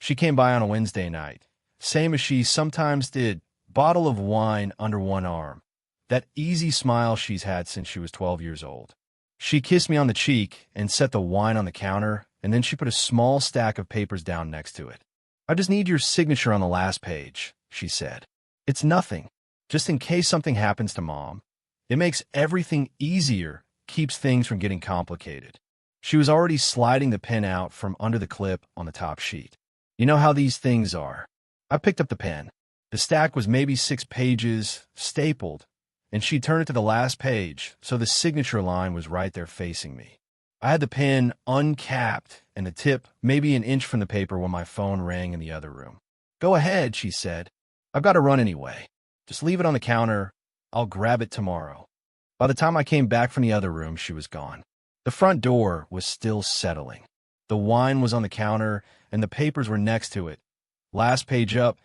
She came by on a Wednesday night, same as she sometimes did, bottle of wine under one arm. That easy smile she's had since she was 12 years old. She kissed me on the cheek and set the wine on the counter, and then she put a small stack of papers down next to it. "I just need your signature on the last page," she said. "It's nothing, just in case something happens to Mom. It makes everything easier, keeps things from getting complicated." She was already sliding the pen out from under the clip on the top sheet. You know how these things are. I picked up the pen. The stack was maybe 6 pages, stapled, and she turned it to the last page, so the signature line was right there facing me. I had the pen uncapped and the tip maybe an inch from the paper when my phone rang in the other room. "Go ahead," she said. "I've got to run anyway. Just leave it on the counter. I'll grab it tomorrow." By the time I came back from the other room, she was gone. The front door was still settling. The wine was on the counter, and the papers were next to it. Last page up,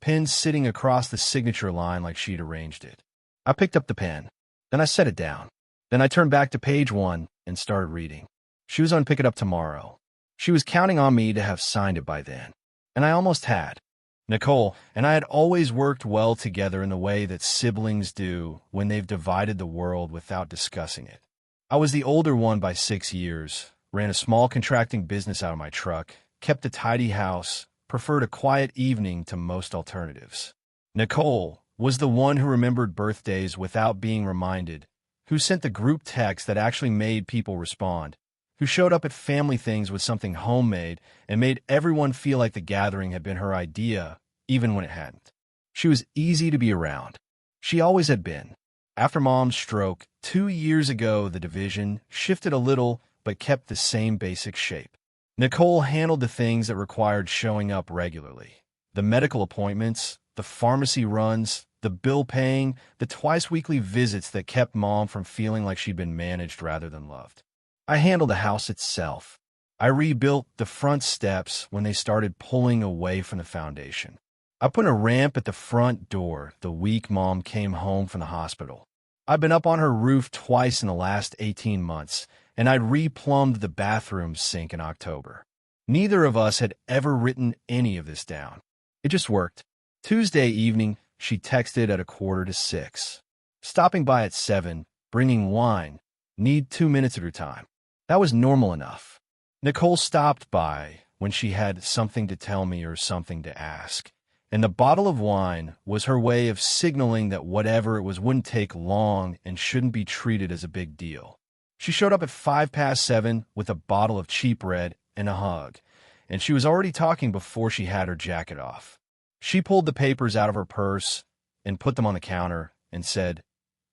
pen sitting across the signature line like she'd arranged it. I picked up the pen. Then I set it down. Then I turned back to page 1 and started reading. She was going to pick it up tomorrow. She was counting on me to have signed it by then. And I almost had. Nicole and I had always worked well together in the way that siblings do when they've divided the world without discussing it. I was the older one by 6 years, ran a small contracting business out of my truck, kept a tidy house, preferred a quiet evening to most alternatives. Nicole was the one who remembered birthdays without being reminded, who sent the group text that actually made people respond, who showed up at family things with something homemade and made everyone feel like the gathering had been her idea, even when it hadn't. She was easy to be around. She always had been. After Mom's stroke, 2 years ago, the division shifted a little but kept the same basic shape. Nicole handled the things that required showing up regularly. The medical appointments, the pharmacy runs, the bill paying, the twice-weekly visits that kept Mom from feeling like she'd been managed rather than loved. I handled the house itself. I rebuilt the front steps when they started pulling away from the foundation. I put a ramp at the front door the week Mom came home from the hospital. I've been up on her roof twice in the last 18 months, and I'd replumbed the bathroom sink in October. Neither of us had ever written any of this down. It just worked. Tuesday evening, she texted at 5:45. "Stopping by at 7, bringing wine. Need 2 minutes of your time." That was normal enough. Nicole stopped by when she had something to tell me or something to ask, and the bottle of wine was her way of signaling that whatever it was wouldn't take long and shouldn't be treated as a big deal. She showed up at 7:05 with a bottle of cheap red and a hug, and she was already talking before she had her jacket off. She pulled the papers out of her purse and put them on the counter and said,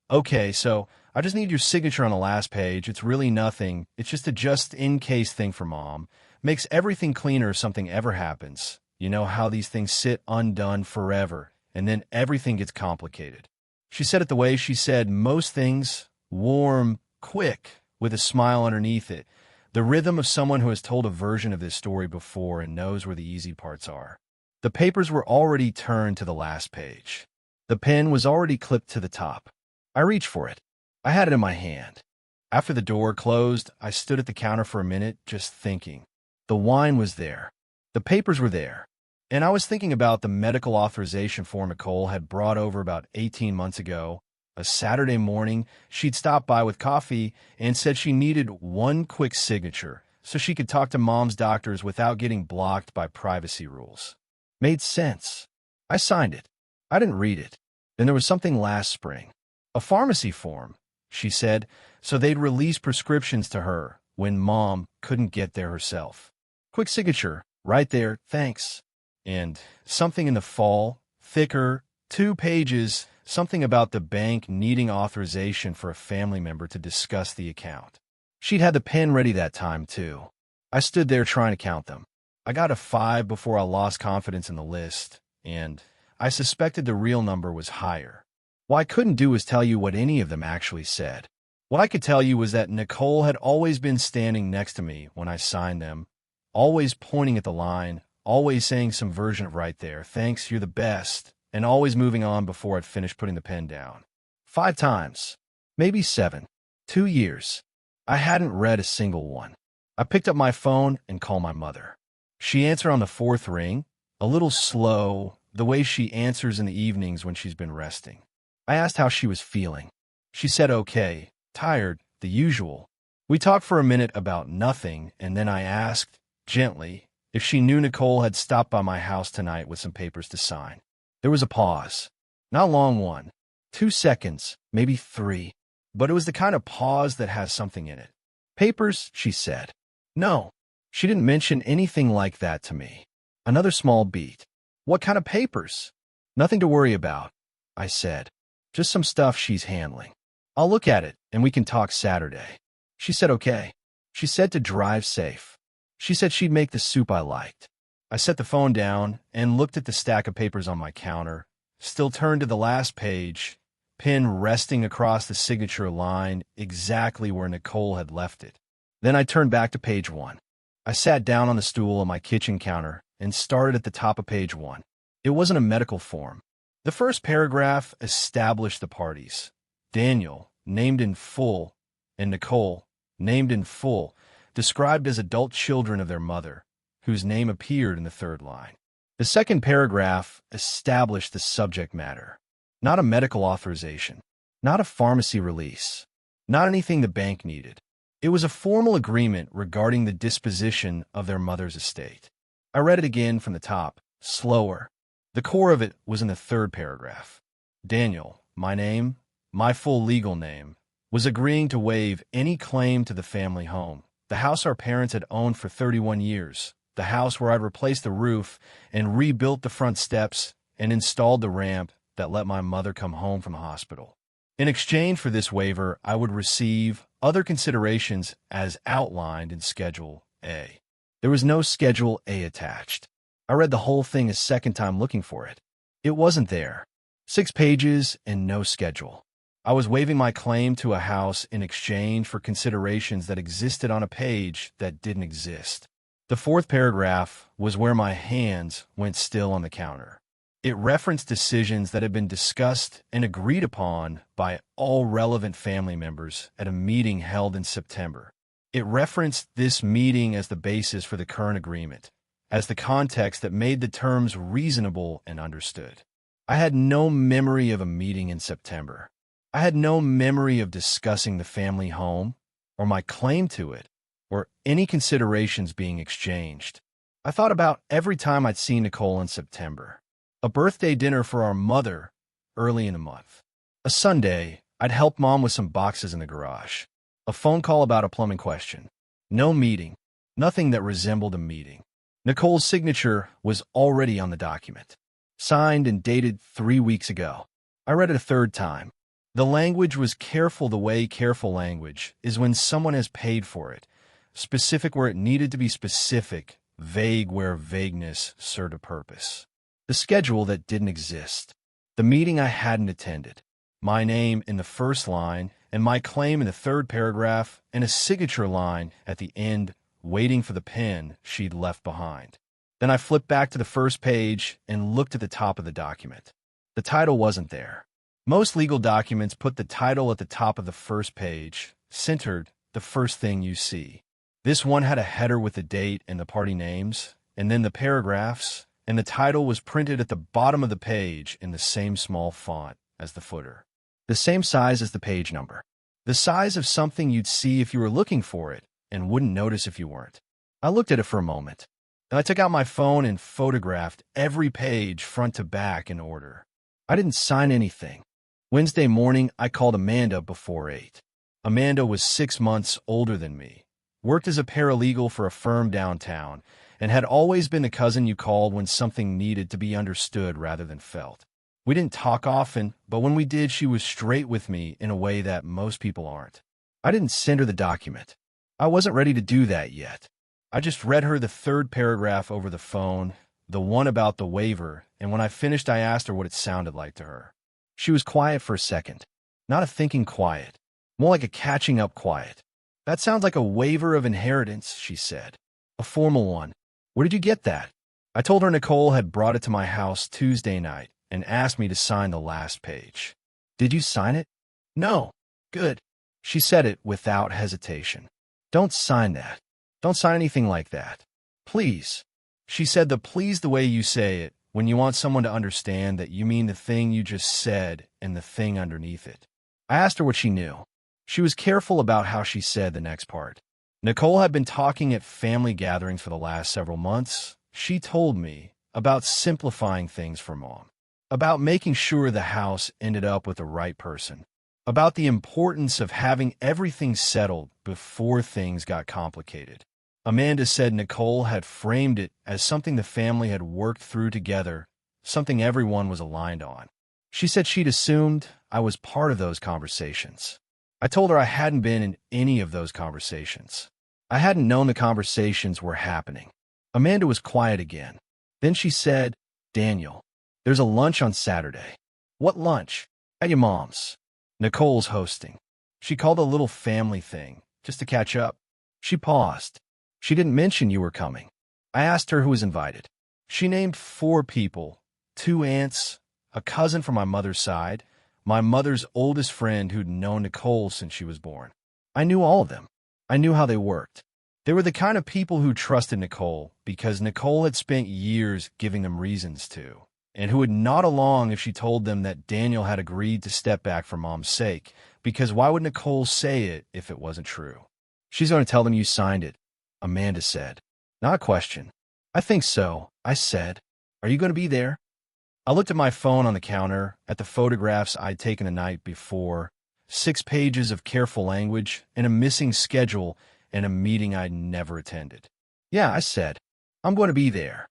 "Okay, so I just need your signature on the last page. It's really nothing. It's just a just-in-case thing for Mom. Makes everything cleaner if something ever happens. You know how these things sit undone forever, and then everything gets complicated." She said it the way she said most things, warm, quick, with a smile underneath it, the rhythm of someone who has told a version of this story before and knows where the easy parts are. The papers were already turned to the last page. The pen was already clipped to the top. I reached for it. I had it in my hand. After the door closed, I stood at the counter for a minute, just thinking. The wine was there. The papers were there. And I was thinking about the medical authorization form Nicole had brought over about 18 months ago. A Saturday morning, she'd stopped by with coffee and said she needed one quick signature so she could talk to Mom's doctors without getting blocked by privacy rules. Made sense. I signed it. I didn't read it. Then there was something last spring. A pharmacy form, she said, so they'd release prescriptions to her when Mom couldn't get there herself. Quick signature, right there, thanks. And something in the fall, thicker, 2 pages, something about the bank needing authorization for a family member to discuss the account. She'd had the pen ready that time, too. I stood there trying to count them. I got a 5 before I lost confidence in the list, and I suspected the real number was higher. What I couldn't do was tell you what any of them actually said. What I could tell you was that Nicole had always been standing next to me when I signed them, always pointing at the line, always saying some version of right there, thanks, you're the best, and always moving on before I'd finished putting the pen down. 5 times. Maybe 7. 2 years. I hadn't read a single one. I picked up my phone and called my mother. She answered on the fourth ring, a little slow, the way she answers in the evenings when she's been resting. I asked how she was feeling. She said okay, tired, the usual. We talked for a minute about nothing, and then I asked, gently, if she knew Nicole had stopped by my house tonight with some papers to sign. There was a pause. Not a long one. 2 seconds, maybe 3. But it was the kind of pause that has something in it. Papers, she said. No. She didn't mention anything like that to me. Another small beat. What kind of papers? Nothing to worry about, I said. Just some stuff she's handling. I'll look at it, and we can talk Saturday. She said okay. She said to drive safe. She said she'd make the soup I liked. I set the phone down and looked at the stack of papers on my counter, still turned to the last page, pen resting across the signature line exactly where Nicole had left it. Then I turned back to page 1. I sat down on the stool on my kitchen counter and started at the top of page 1. It wasn't a medical form. The first paragraph established the parties. Daniel, named in full, and Nicole, named in full, described as adult children of their mother, whose name appeared in the third line. The second paragraph established the subject matter. Not a medical authorization, not a pharmacy release, not anything the bank needed. It was a formal agreement regarding the disposition of their mother's estate. I read it again from the top, slower. The core of it was in the third paragraph. Daniel, my name, my full legal name, was agreeing to waive any claim to the family home, the house our parents had owned for 31 years, the house where I'd replaced the roof and rebuilt the front steps and installed the ramp that let my mother come home from the hospital. In exchange for this waiver, I would receive other considerations as outlined in Schedule A. There was no Schedule A attached. I read the whole thing a second time looking for it. It wasn't there. 6 pages and no schedule. I was waiving my claim to a house in exchange for considerations that existed on a page that didn't exist. The fourth paragraph was where my hands went still on the counter. It referenced decisions that had been discussed and agreed upon by all relevant family members at a meeting held in September. It referenced this meeting as the basis for the current agreement, as the context that made the terms reasonable and understood. I had no memory of a meeting in September. I had no memory of discussing the family home, or my claim to it, or any considerations being exchanged. I thought about every time I'd seen Nicole in September. A birthday dinner for our mother early in the month. A Sunday, I'd help Mom with some boxes in the garage. A phone call about a plumbing question. No meeting. Nothing that resembled a meeting. Nicole's signature was already on the document. Signed and dated 3 weeks ago. I read it a third time. The language was careful the way careful language is when someone has paid for it. Specific where it needed to be specific, vague where vagueness served a purpose. The schedule that didn't exist. The meeting I hadn't attended. My name in the first line and my claim in the third paragraph and a signature line at the end waiting for the pen she'd left behind. Then I flipped back to the first page and looked at the top of the document. The title wasn't there. Most legal documents put the title at the top of the first page, centered, the first thing you see. This one had a header with the date and the party names, and then the paragraphs, and the title was printed at the bottom of the page in the same small font as the footer. The same size as the page number. The size of something you'd see if you were looking for it and wouldn't notice if you weren't. I looked at it for a moment. Then I took out my phone and photographed every page front to back in order. I didn't sign anything. Wednesday morning, I called Amanda before 8. Amanda was 6 months older than me, worked as a paralegal for a firm downtown, and had always been the cousin you called when something needed to be understood rather than felt. We didn't talk often, but when we did, she was straight with me in a way that most people aren't. I didn't send her the document. I wasn't ready to do that yet. I just read her the third paragraph over the phone, the one about the waiver, and when I finished, I asked her what it sounded like to her. She was quiet for a second. Not a thinking quiet, more like a catching up quiet. That sounds like a waiver of inheritance, she said. A formal one. Where did you get that? I told her Nicole had brought it to my house Tuesday night and asked me to sign the last page. Did you sign it? No. Good. She said it without hesitation. Don't sign that. Don't sign anything like that. Please. She said the please the way you say it when you want someone to understand that you mean the thing you just said and the thing underneath it. I asked her what she knew. She was careful about how she said the next part. Nicole had been talking at family gatherings for the last several months. She told me about simplifying things for Mom, about making sure the house ended up with the right person, about the importance of having everything settled before things got complicated. Amanda said Nicole had framed it as something the family had worked through together, something everyone was aligned on. She said she'd assumed I was part of those conversations. I told her I hadn't been in any of those conversations. I hadn't known the conversations were happening. Amanda was quiet again. Then she said, "Daniel, there's a lunch on Saturday." "What lunch?" "At your mom's. Nicole's hosting. She called a little family thing, just to catch up." She paused. "She didn't mention you were coming." I asked her who was invited. She named 4 people, 2 aunts, a cousin from my mother's side, my mother's oldest friend who'd known Nicole since she was born. I knew all of them. I knew how they worked. They were the kind of people who trusted Nicole because Nicole had spent years giving them reasons to, and who would nod along if she told them that Daniel had agreed to step back for Mom's sake, because why would Nicole say it if it wasn't true? "She's going to tell them you signed it," Amanda said. Not a question. "I think so," I said. "Are you going to be there?" I looked at my phone on the counter, at the photographs I'd taken the night before, 6 pages of careful language, and a missing schedule, and a meeting I'd never attended. "Yeah," I said. "I'm going to be there."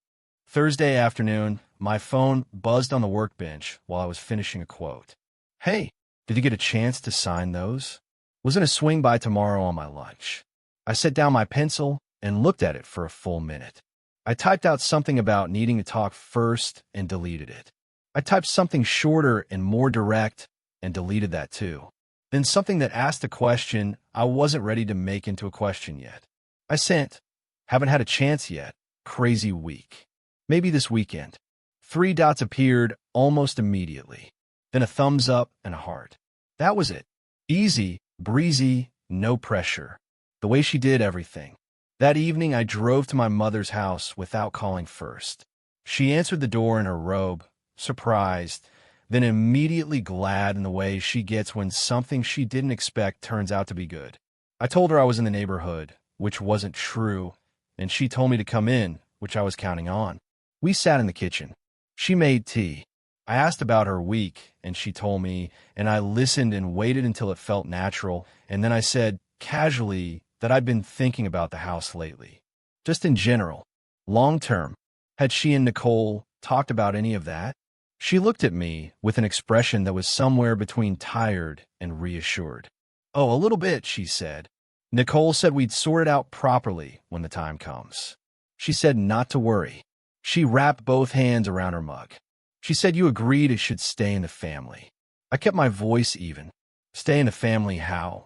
Thursday afternoon, my phone buzzed on the workbench while I was finishing a quote. "Hey, did you get a chance to sign those?" "Was going to swing by tomorrow on my lunch." I set down my pencil and looked at it for a full minute. I typed out something about needing to talk first and deleted it. I typed something shorter and more direct and deleted that too. Then something that asked a question I wasn't ready to make into a question yet. I sent, "Haven't had a chance yet. Crazy week. Maybe this weekend." 3 dots appeared almost immediately. Then a thumbs up and a heart. That was it. Easy, breezy, no pressure. The way she did everything. That evening, I drove to my mother's house without calling first. She answered the door in her robe, surprised, then immediately glad in the way she gets when something she didn't expect turns out to be good. I told her I was in the neighborhood, which wasn't true, and she told me to come in, which I was counting on. We sat in the kitchen. She made tea. I asked about her week, and she told me, and I listened and waited until it felt natural, and then I said, casually, that I'd been thinking about the house lately. Just in general. Long term. Had she and Nicole talked about any of that? She looked at me with an expression that was somewhere between tired and reassured. "Oh, a little bit," she said. "Nicole said we'd sort it out properly when the time comes." She said not to worry. She wrapped both hands around her mug. She said you agreed it should stay in the family. I kept my voice even. "Stay in the family how?"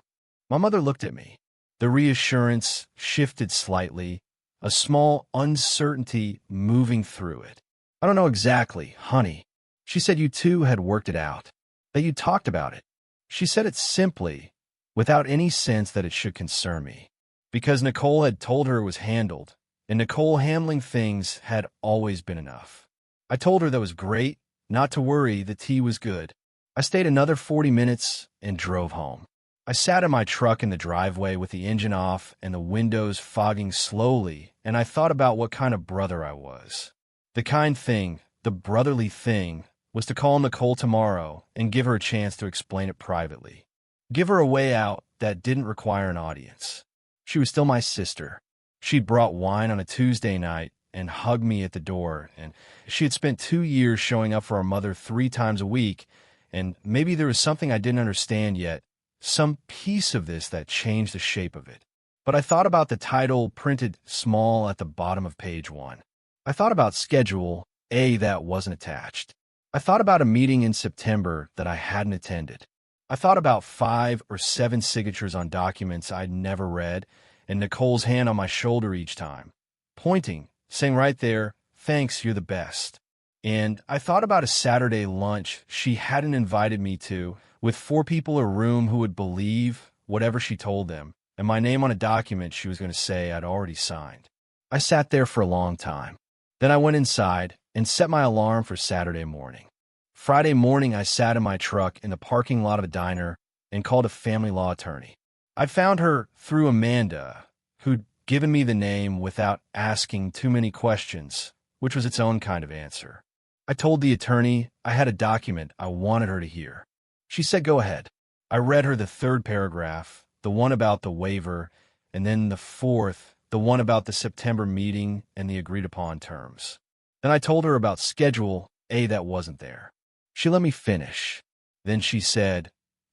My mother looked at me. The reassurance shifted slightly, a small uncertainty moving through it. "I don't know exactly, honey." She said you two had worked it out, that you talked about it. She said it simply, without any sense that it should concern me, because Nicole had told her it was handled, and Nicole handling things had always been enough. I told her that was great, not to worry, the tea was good. I stayed another 40 minutes and drove home. I sat in my truck in the driveway with the engine off and the windows fogging slowly, and I thought about what kind of brother I was. The kind thing, the brotherly thing, was to call Nicole tomorrow and give her a chance to explain it privately. Give her a way out that didn't require an audience. She was still my sister. She'd brought wine on a Tuesday night and hugged me at the door, and she had spent 2 years showing up for our mother 3 times a week, and maybe there was something I didn't understand yet, some piece of this that changed the shape of it. But I thought about the title printed small at the bottom of page 1. I thought about Schedule A that wasn't attached. I thought about a meeting in September that I hadn't attended. I thought about 5 or 7 signatures on documents I'd never read, and Nicole's hand on my shoulder each time, pointing, saying right there, "Thanks, you're the best." And I thought about a Saturday lunch she hadn't invited me to, with 4 people in a room who would believe whatever she told them, and my name on a document she was going to say I'd already signed. I sat there for a long time. Then I went inside and set my alarm for Saturday morning. Friday morning, I sat in my truck in the parking lot of a diner and called a family law attorney. I found her through Amanda, who'd given me the name without asking too many questions, which was its own kind of answer. I told the attorney I had a document I wanted her to hear. She said, "Go ahead." I read her the third paragraph, the one about the waiver, and then the fourth, the one about the September meeting and the agreed-upon terms. Then I told her about Schedule A that wasn't there. She let me finish. Then she said,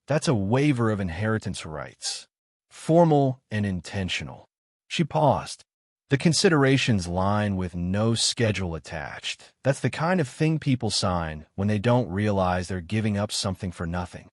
"That's a waiver of inheritance rights. Formal and intentional." She paused. The considerations line with no schedule attached. That's the kind of thing people sign when they don't realize they're giving up something for nothing.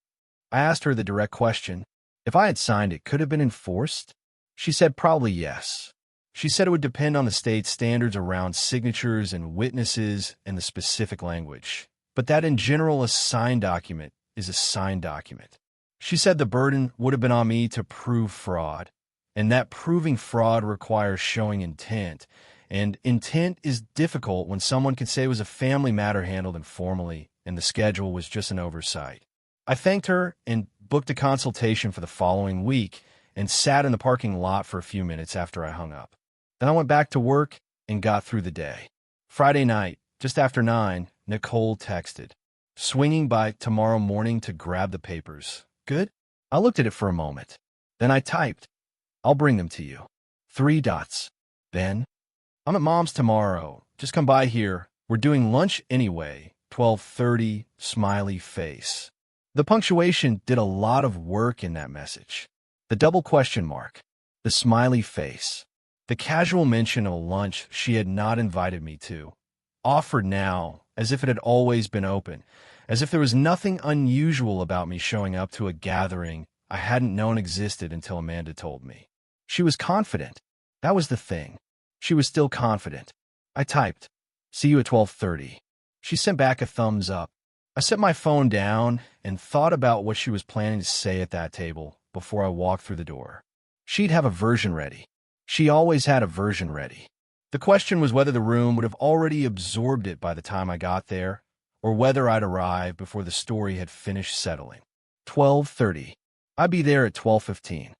I asked her the direct question, if I had signed it, could it have been enforced? She said probably yes. She said it would depend on the state's standards around signatures and witnesses and the specific language, but that in general a signed document is a signed document. She said the burden would have been on me to prove fraud, and that proving fraud requires showing intent, and intent is difficult when someone can say it was a family matter handled informally and the schedule was just an oversight. I thanked her and booked a consultation for the following week and sat in the parking lot for a few minutes after I hung up. Then I went back to work and got through the day. Friday night, just after 9, Nicole texted, "Swinging by tomorrow morning to grab the papers. Good?" I looked at it for a moment. Then I typed, "I'll bring them to you. 3 dots. Then, I'm at Mom's tomorrow. Just come by here. We're doing lunch anyway. 12:30, smiley face." The punctuation did a lot of work in that message. The double question mark, the smiley face, the casual mention of a lunch she had not invited me to, offered now as if it had always been open, as if there was nothing unusual about me showing up to a gathering I hadn't known existed until Amanda told me. She was confident. That was the thing. She was still confident. I typed, "See you at 12:30. She sent back a thumbs up. I set my phone down and thought about what she was planning to say at that table before I walked through the door. She'd have a version ready. She always had a version ready. The question was whether the room would have already absorbed it by the time I got there, or whether I'd arrive before the story had finished settling. 12:30. I'd be there at 12:15.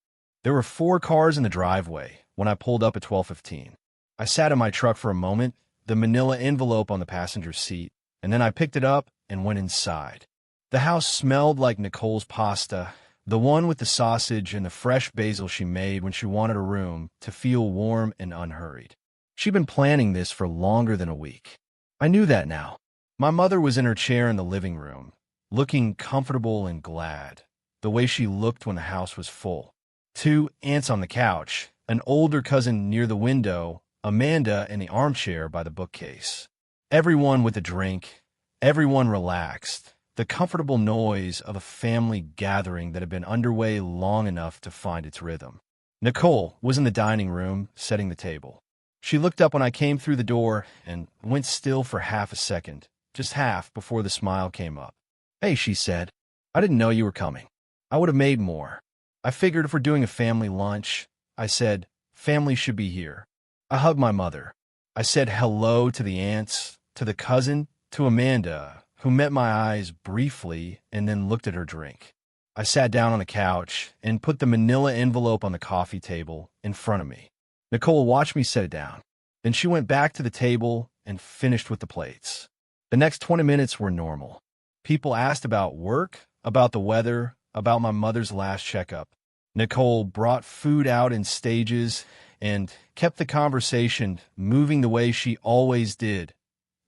There were 4 cars in the driveway when I pulled up at 12:15. I sat in my truck for a moment, the manila envelope on the passenger seat, and then I picked it up and went inside. The house smelled like Nicole's pasta, the one with the sausage and the fresh basil she made when she wanted a room to feel warm and unhurried. She'd been planning this for longer than a week. I knew that now. My mother was in her chair in the living room, looking comfortable and glad, the way she looked when the house was full. 2 aunts on the couch, an older cousin near the window, Amanda in the armchair by the bookcase. Everyone with a drink, everyone relaxed, the comfortable noise of a family gathering that had been underway long enough to find its rhythm. Nicole was in the dining room, setting the table. She looked up when I came through the door and went still for half a second, just half before the smile came up. "Hey," she said. "I didn't know you were coming. I would have made more. I figured if we're doing a family lunch," I said, "family should be here." I hugged my mother. I said hello to the aunts, to the cousin, to Amanda, who met my eyes briefly and then looked at her drink. I sat down on the couch and put the manila envelope on the coffee table in front of me. Nicole watched me set it down. Then she went back to the table and finished with the plates. The next 20 minutes were normal. People asked about work, about the weather, about my mother's last checkup. Nicole brought food out in stages and kept the conversation moving the way she always did,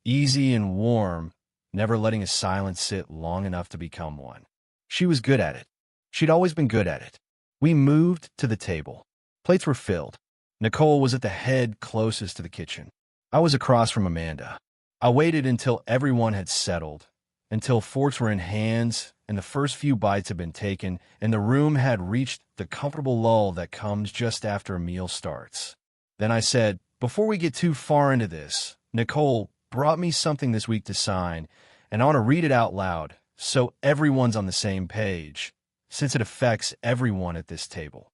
easy and warm, never letting a silence sit long enough to become one. She was good at it. She'd always been good at it. We moved to the table. Plates were filled. Nicole was at the head closest to the kitchen. I was across from Amanda. I waited until everyone had settled, until forks were in hands and the first few bites had been taken and the room had reached the comfortable lull that comes just after a meal starts. Then I said, "Before we get too far into this, Nicole brought me something this week to sign, and I want to read it out loud so everyone's on the same page, since it affects everyone at this table."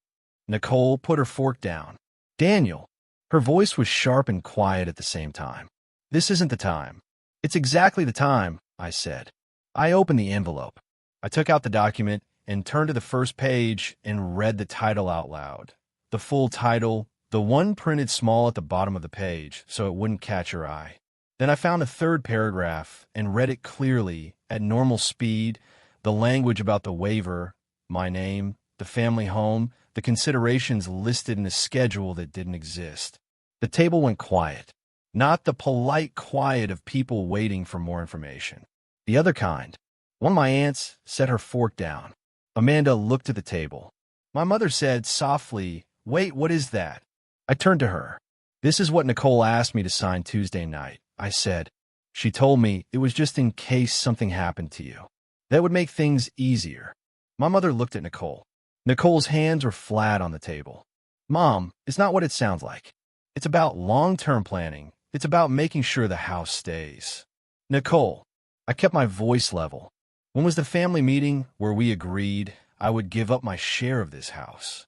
Nicole put her fork down. "Daniel." Her voice was sharp and quiet at the same time. This isn't the time. It's exactly the time, I said. I opened the envelope. I took out the document and turned to the first page and read the title out loud. The full title, the one printed small at the bottom of the page so it wouldn't catch your eye. Then I found a third paragraph and read it clearly at normal speed, the language about the waiver, my name, the family home, the considerations listed in a schedule that didn't exist. The table went quiet, not the polite quiet of people waiting for more information. The other kind. One of my aunts set her fork down. Amanda looked at the table. My mother said softly, "Wait, what is that?" I turned to her. "This is what Nicole asked me to sign Tuesday night," I said. "She told me it was just in case something happened to you. That would make things easier." My mother looked at Nicole. Nicole's hands were flat on the table. "Mom, it's not what it sounds like. It's about long-term planning. It's about making sure the house stays." "Nicole," I kept my voice level. "When was the family meeting where we agreed I would give up my share of this house?"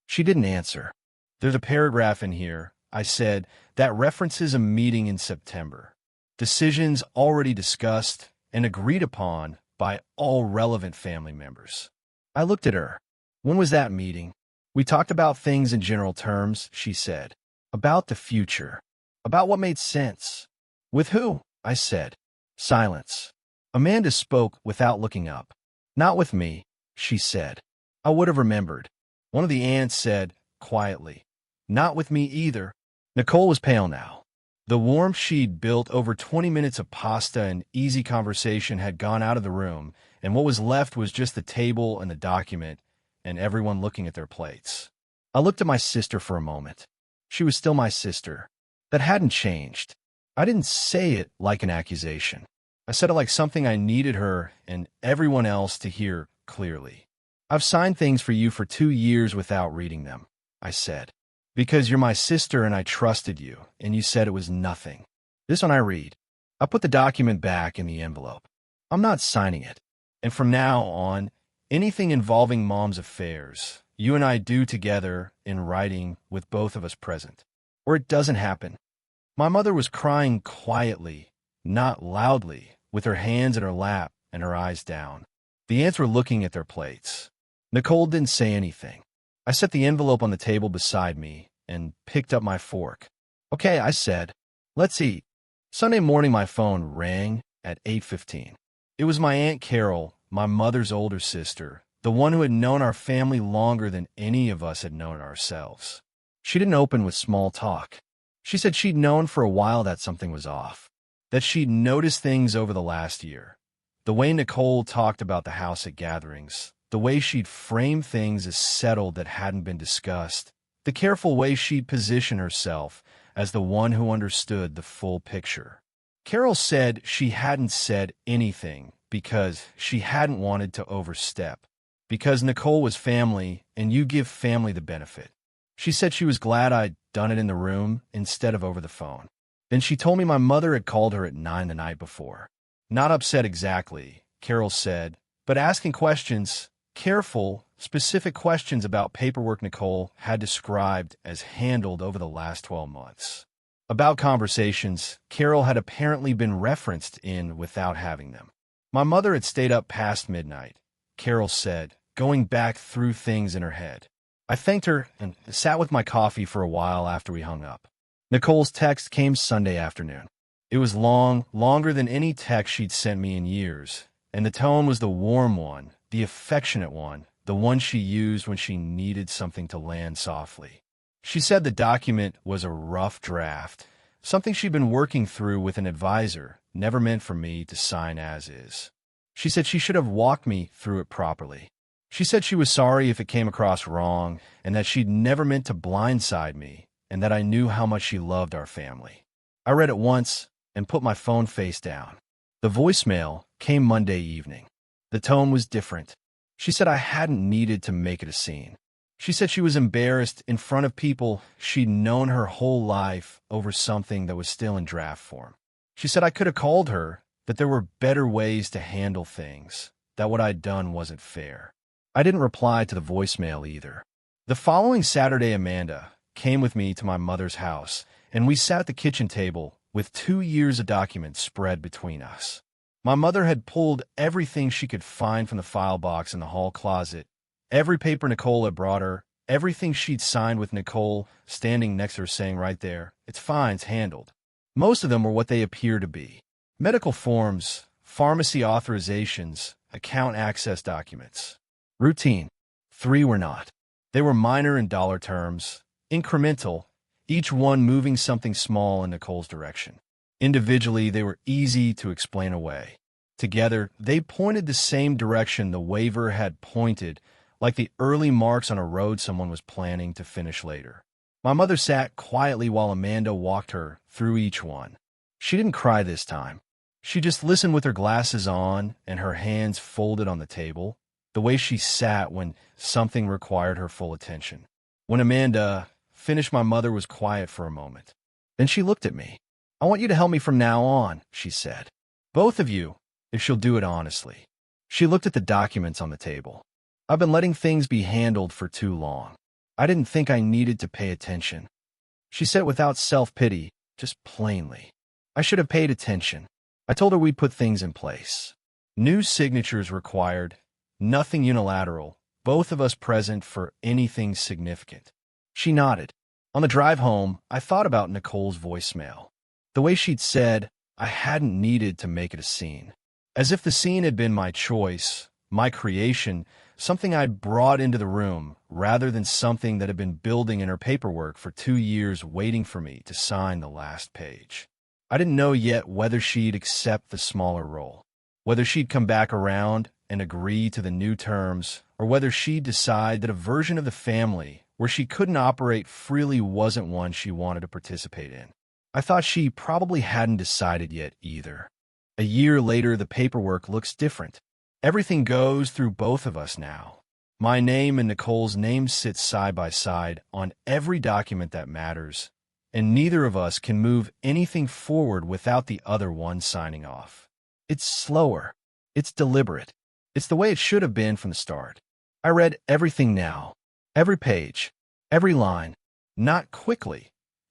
She didn't answer. "There's a paragraph in here," I said, "that references a meeting in September. Decisions already discussed and agreed upon by all relevant family members." I looked at her. "When was that meeting?" "We talked about things in general terms," she said. "About the future. About what made sense." "With who?" I said. Silence. Amanda spoke without looking up. "Not with me," she said. I would have remembered. One of the aunts said, quietly, "Not with me either." Nicole was pale now. The warmth she'd built over 20 minutes of pasta and easy conversation had gone out of the room, and what was left was just the table and the document, and everyone looking at their plates. I looked at my sister for a moment. She was still my sister. That hadn't changed. I didn't say it like an accusation. I said it like something I needed her and everyone else to hear clearly. "I've signed things for you for 2 years without reading them," I said. "Because you're my sister and I trusted you, and you said it was nothing. This one I read." I put the document back in the envelope. "I'm not signing it. And from now on, anything involving Mom's affairs, you and I do together in writing with both of us present. Or it doesn't happen." My mother was crying quietly, not loudly, with her hands in her lap and her eyes down. The aunts were looking at their plates. Nicole didn't say anything. I set the envelope on the table beside me and picked up my fork. "Okay," I said. "Let's eat." Sunday morning my phone rang at 8:15. It was my Aunt Carol, my mother's older sister, the one who had known our family longer than any of us had known ourselves. She didn't open with small talk. She said she'd known for a while that something was off, that she'd noticed things over the last year. The way Nicole talked about the house at gatherings, the way she'd frame things as settled that hadn't been discussed, the careful way she'd position herself as the one who understood the full picture. Carol said she hadn't said anything because she hadn't wanted to overstep, because Nicole was family and you give family the benefit. She said she was glad I'd done it in the room instead of over the phone. Then she told me my mother had called her at 9 the night before. Not upset exactly, Carol said, but asking questions, careful, specific questions about paperwork Nicole had described as handled over the last 12 months. About conversations Carol had apparently been referenced in without having them. My mother had stayed up past midnight, Carol said, going back through things in her head. I thanked her and sat with my coffee for a while after we hung up. Nicole's text came Sunday afternoon. It was long, longer than any text she'd sent me in years, and the tone was the warm one, the affectionate one, the one she used when she needed something to land softly. She said the document was a rough draft, something she'd been working through with an advisor, never meant for me to sign as is. She said she should have walked me through it properly. She said she was sorry if it came across wrong, and that she'd never meant to blindside me, and that I knew how much she loved our family. I read it once and put my phone face down. The voicemail came Monday evening. The tone was different. She said I hadn't needed to make it a scene. She said she was embarrassed in front of people she'd known her whole life over something that was still in draft form. She said I could have called her, that there were better ways to handle things, that what I'd done wasn't fair. I didn't reply to the voicemail either. The following Saturday, Amanda came with me to my mother's house, and we sat at the kitchen table with 2 years of documents spread between us. My mother had pulled everything she could find from the file box in the hall closet, every paper Nicole had brought her, everything she'd signed with Nicole standing next to her saying right there, "It's fine, it's handled." Most of them were what they appear to be: medical forms, pharmacy authorizations, account access documents. Routine. 3 were not. They were minor in dollar terms, incremental, each one moving something small in Nicole's direction. Individually, they were easy to explain away. Together, they pointed the same direction the waiver had pointed, like the early marks on a road someone was planning to finish later. My mother sat quietly while Amanda walked her through each one. She didn't cry this time. She just listened with her glasses on and her hands folded on the table, the way she sat when something required her full attention. When Amanda finished, my mother was quiet for a moment. Then she looked at me. "I want you to help me from now on," she said. "Both of you, if she'll do it honestly." She looked at the documents on the table. "I've been letting things be handled for too long. I didn't think I needed to pay attention." She said it without self-pity, just plainly. "I should have paid attention. I told her we'd put things in place. New signatures required, nothing unilateral, both of us present for anything significant." She nodded. On the drive home, I thought about Nicole's voicemail. The way she'd said, I hadn't needed to make it a scene. As if the scene had been my choice, my creation, something I'd brought into the room, rather than something that had been building in her paperwork for 2 years waiting for me to sign the last page. I didn't know yet whether she'd accept the smaller role, whether she'd come back around and agree to the new terms, or whether she'd decide that a version of the family where she couldn't operate freely wasn't one she wanted to participate in. I thought she probably hadn't decided yet either. A year later, the paperwork looks different. Everything goes through both of us now. My name and Nicole's name sit side by side on every document that matters, and neither of us can move anything forward without the other one signing off. It's slower. It's deliberate. It's the way it should have been from the start. I read everything now, every page, every line, not quickly,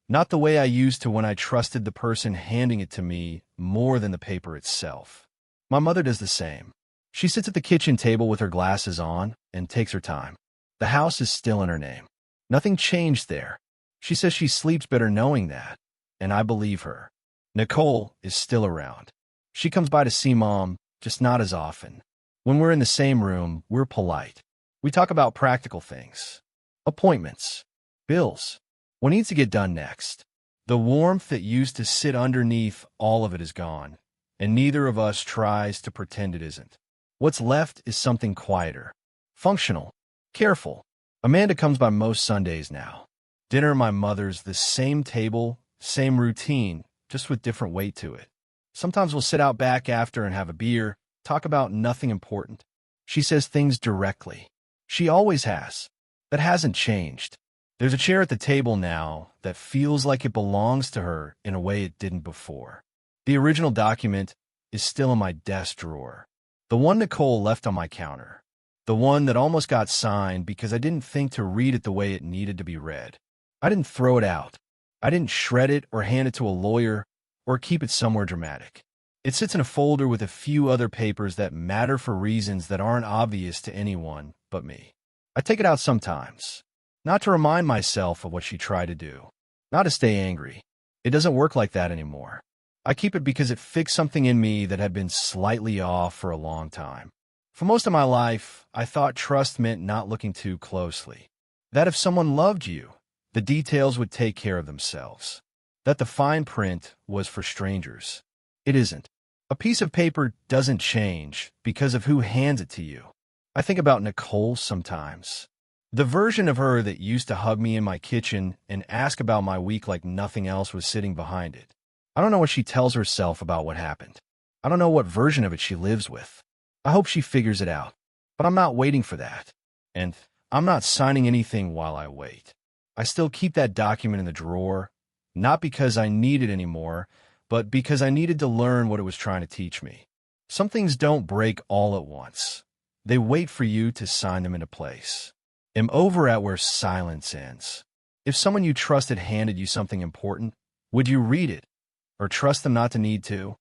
not the way I used to when I trusted the person handing it to me more than the paper itself. My mother does the same. She sits at the kitchen table with her glasses on and takes her time. The house is still in her name. Nothing changed there. She says she sleeps better knowing that, and I believe her. Nicole is still around. She comes by to see Mom, just not as often. When we're in the same room, we're polite. We talk about practical things. Appointments. Bills. What needs to get done next? The warmth that used to sit underneath all of it is gone, and neither of us tries to pretend it isn't. What's left is something quieter, functional, careful. Amanda comes by most Sundays now. Dinner at my mother's, the same table, same routine, just with different weight to it. Sometimes we'll sit out back after and have a beer, talk about nothing important. She says things directly. She always has. That hasn't changed. There's a chair at the table now that feels like it belongs to her in a way it didn't before. The original document is still in my desk drawer. The one Nicole left on my counter. The one that almost got signed because I didn't think to read it the way it needed to be read. I didn't throw it out. I didn't shred it or hand it to a lawyer or keep it somewhere dramatic. It sits in a folder with a few other papers that matter for reasons that aren't obvious to anyone but me. I take it out sometimes, not to remind myself of what she tried to do, not to stay angry. It doesn't work like that anymore. I keep it because it fixed something in me that had been slightly off for a long time. For most of my life, I thought trust meant not looking too closely. That if someone loved you, the details would take care of themselves. That the fine print was for strangers. It isn't. A piece of paper doesn't change because of who hands it to you. I think about Nicole sometimes. The version of her that used to hug me in my kitchen and ask about my week like nothing else was sitting behind it. I don't know what she tells herself about what happened. I don't know what version of it she lives with. I hope she figures it out. But I'm not waiting for that. And I'm not signing anything while I wait. I still keep that document in the drawer, not because I need it anymore, but because I needed to learn what it was trying to teach me. Some things don't break all at once. They wait for you to sign them into place. I'm over at where silence ends. If someone you trusted handed you something important, would you read it? or trust them not to need to.